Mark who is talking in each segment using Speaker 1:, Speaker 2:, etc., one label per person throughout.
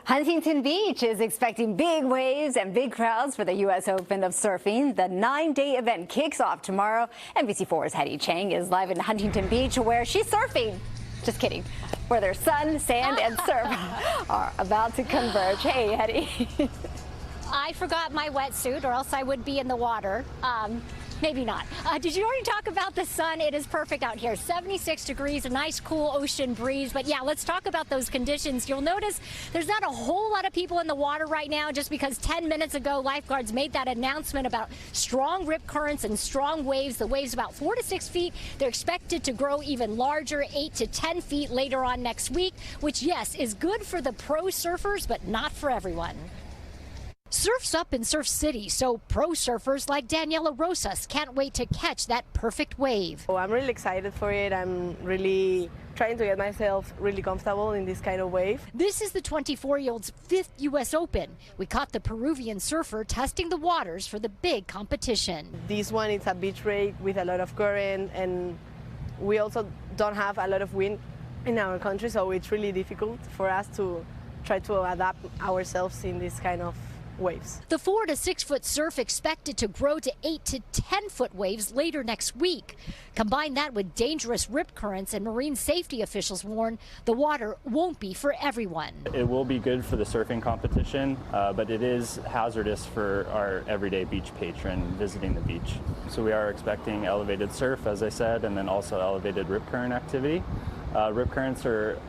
Speaker 1: Huntington Beach is expecting big waves and big crowds for the U.S. Open of Surfing. The 9-day event kicks off tomorrow. NBC4's Hetty Chang is live in Huntington Beach where she's surfing. Just kidding. Where their sun, sand, and surf are about to converge. Hey, Hetty.
Speaker 2: I forgot my wetsuit or else I would be in the water. Maybe not. Did you already talk about the sun? It is perfect out here. 76 degrees, a nice cool ocean breeze. But yeah, let's talk about those conditions. You'll notice there's not a whole lot of people in the water right now just because 10 minutes ago lifeguards made that announcement about strong rip currents and strong waves. The waves about 4 to 6 feet. They're expected to grow even larger, 8 to 10 feet later on next week, which yes, is good for the pro surfers, but not for everyone. Surf's up in Surf City, so pro surfers like Daniela Rosas can't wait to catch that perfect wave.
Speaker 3: I'm really excited for it. I'm really trying to get myself really comfortable in this kind of wave.
Speaker 2: This is the 24-year-old's 5th U.S. Open. We caught the Peruvian surfer testing the waters for the big competition.
Speaker 3: This one is a beach break with a lot of current, and we also don't have a lot of wind in our country, so it's really difficult for us to try to adapt ourselves in this kind of waves.
Speaker 2: The 4 to 6 foot surf expected to grow to 8 to 10 foot waves later next week. Combine that with dangerous rip currents, and marine safety officials warn the water won't be for everyone.
Speaker 4: It will be good for the surfing competition, but it is hazardous for our everyday beach patron visiting the beach. So we are expecting elevated surf, as I said, and then also elevated rip current activity. Rip currents are,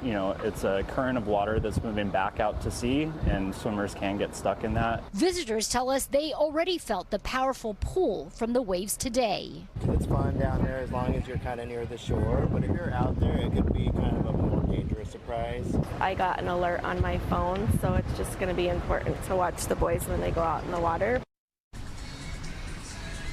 Speaker 4: it's a current of water that's moving back out to sea, and swimmers can get stuck in that.
Speaker 2: Visitors tell us they already felt the powerful pull from the waves today.
Speaker 5: It's fun down there as long as you're kind of near the shore, but if you're out there, it could be kind of a more dangerous surprise.
Speaker 3: I got an alert on my phone, so it's just going to be important to watch the boys when they go out in the water.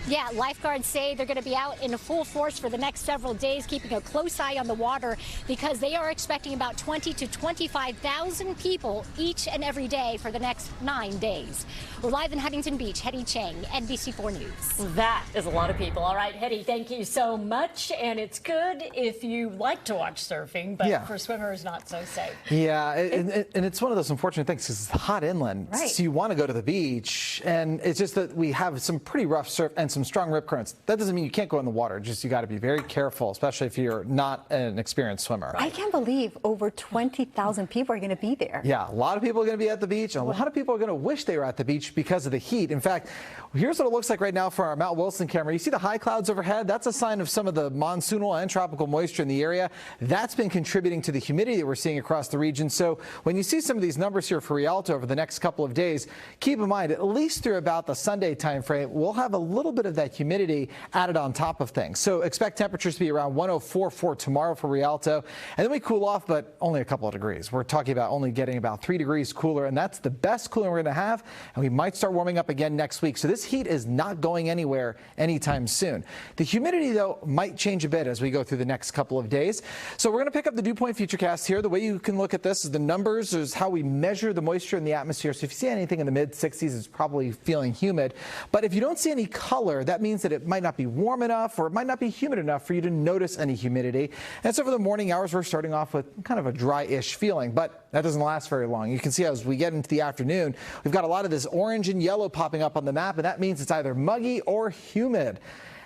Speaker 2: Yeah, lifeguards say they're going to be out in full force for the next several days, keeping a close eye on the water because they are expecting about 20 to 25,000 people each and every day for the next 9 days. We're live in Huntington Beach. Hetty Chang, NBC4 News.
Speaker 6: That is a lot of people. All right, Hetty, thank you so much. And it's good if you like to watch surfing, but for swimmers, not so safe.
Speaker 7: Yeah, and it's one of those unfortunate things because it's hot inland.
Speaker 6: Right.
Speaker 7: So you want to go to the beach, and it's just that we have some pretty rough surf and some strong rip currents. That doesn't mean you can't go in the water. Just you got to be very careful, especially if you're not an experienced swimmer.
Speaker 1: I can't believe over 20,000 people are going to be there.
Speaker 7: Yeah, a lot of people are going to be at the beach, and a lot of people are going to wish they were at the beach because of the heat. In fact, here's what it looks like right now for our Mount Wilson camera. You see the high clouds overhead? That's a sign of some of the monsoonal and tropical moisture in the area. That's been contributing to the humidity that we're seeing across the region. So when you see some of these numbers here for Rialto over the next couple of days, keep in mind, at least through about the Sunday time frame, we'll have a little bit of that humidity added on top of things. So expect temperatures to be around 104 for tomorrow for Rialto. And then we cool off, but only a couple of degrees. We're talking about only getting about 3 degrees cooler, and that's the best cooling we're going to have. And we might start warming up again next week. So this heat is not going anywhere anytime soon. The humidity, though, might change a bit as we go through the next couple of days. So we're going to pick up the dew point futurecast here. The way you can look at this is the numbers, is how we measure the moisture in the atmosphere. So if you see anything in the mid-60s, it's probably feeling humid. But if you don't see any color, that means that it might not be warm enough, or it might not be humid enough for you to notice any humidity. And so for the morning hours, we're starting off with kind of a dry-ish feeling, but that doesn't last very long. You can see as we get into the afternoon, we've got a lot of this orange and yellow popping up on the map, and that means it's either muggy or humid.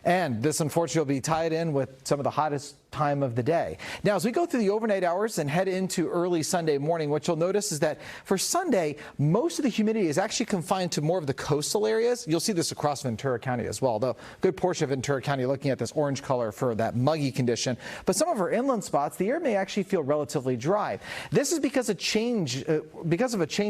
Speaker 7: And this, unfortunately, will be tied in with some of the hottest time of the day. Now, as we go through the overnight hours and head into early Sunday morning, what you'll notice is that for Sunday, most of the humidity is actually confined to more of the coastal areas. You'll see this across Ventura County as well, though a good portion of Ventura County looking at this orange color for that muggy condition. But some of our inland spots, the air may actually feel relatively dry. This is because of a change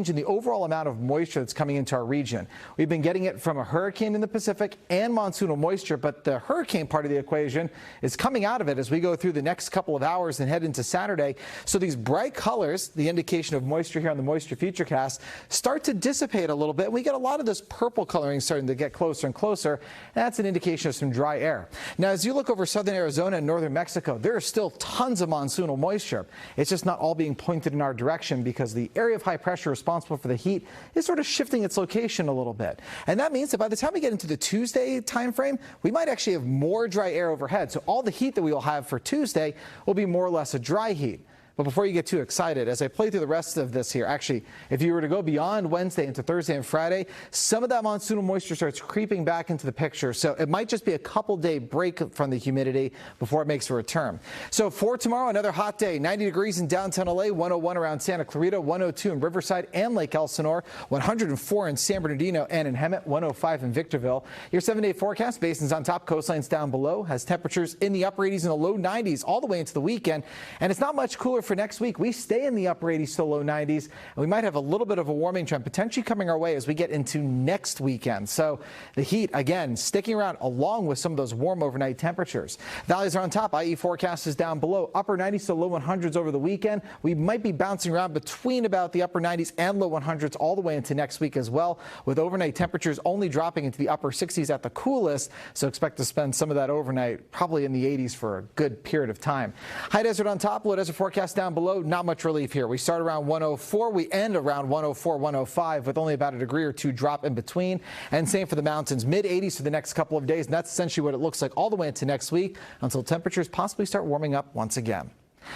Speaker 7: in the overall amount of moisture that's coming into our region. We've been getting it from a hurricane in the Pacific and monsoonal moisture, but the hurricane part of the equation is coming out of it as we go through the next couple of hours and head into Saturday. So these bright colors, the indication of moisture here on the Moisture Futurecast, start to dissipate a little bit. We get a lot of this purple coloring starting to get closer and closer. And that's an indication of some dry air. Now, as you look over southern Arizona and northern Mexico, there is still tons of monsoonal moisture. It's just not all being pointed in our direction because the area of high pressure responsible for the heat is sort of shifting its location a little bit. And that means that by the time we get into the Tuesday time frame, we might actually have more dry air overhead. So all the heat that we will have for Tuesday will be more or less a dry heat. But before you get too excited, as I play through the rest of this here, actually, if you were to go beyond Wednesday into Thursday and Friday, some of that monsoonal moisture starts creeping back into the picture. So it might just be a couple-day break from the humidity before it makes a return. So for tomorrow, another hot day, 90 degrees in downtown LA, 101 around Santa Clarita, 102 in Riverside and Lake Elsinore, 104 in San Bernardino and in Hemet, 105 in Victorville. Your 7-day forecast, basins on top, coastlines down below, has temperatures in the upper 80s and the low 90s all the way into the weekend. And it's not much cooler for next week. We stay in the upper 80s to low 90s, and we might have a little bit of a warming trend potentially coming our way as we get into next weekend. So the heat, again, sticking around along with some of those warm overnight temperatures. Valleys are on top. IE forecast is down below. Upper 90s to low 100s over the weekend. We might be bouncing around between about the upper 90s and low 100s all the way into next week as well, with overnight temperatures only dropping into the upper 60s at the coolest. So expect to spend some of that overnight probably in the 80s for a good period of time. High desert on top, low desert forecast down below. Not much relief here. We start around 104. We end around 104, 105 with only about a degree or two drop in between. And same for the mountains, mid 80s for the next couple of days. And that's essentially what it looks like all the way into next week until temperatures possibly start warming up once again.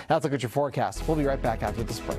Speaker 7: That's a look at your forecast. We'll be right back after this break.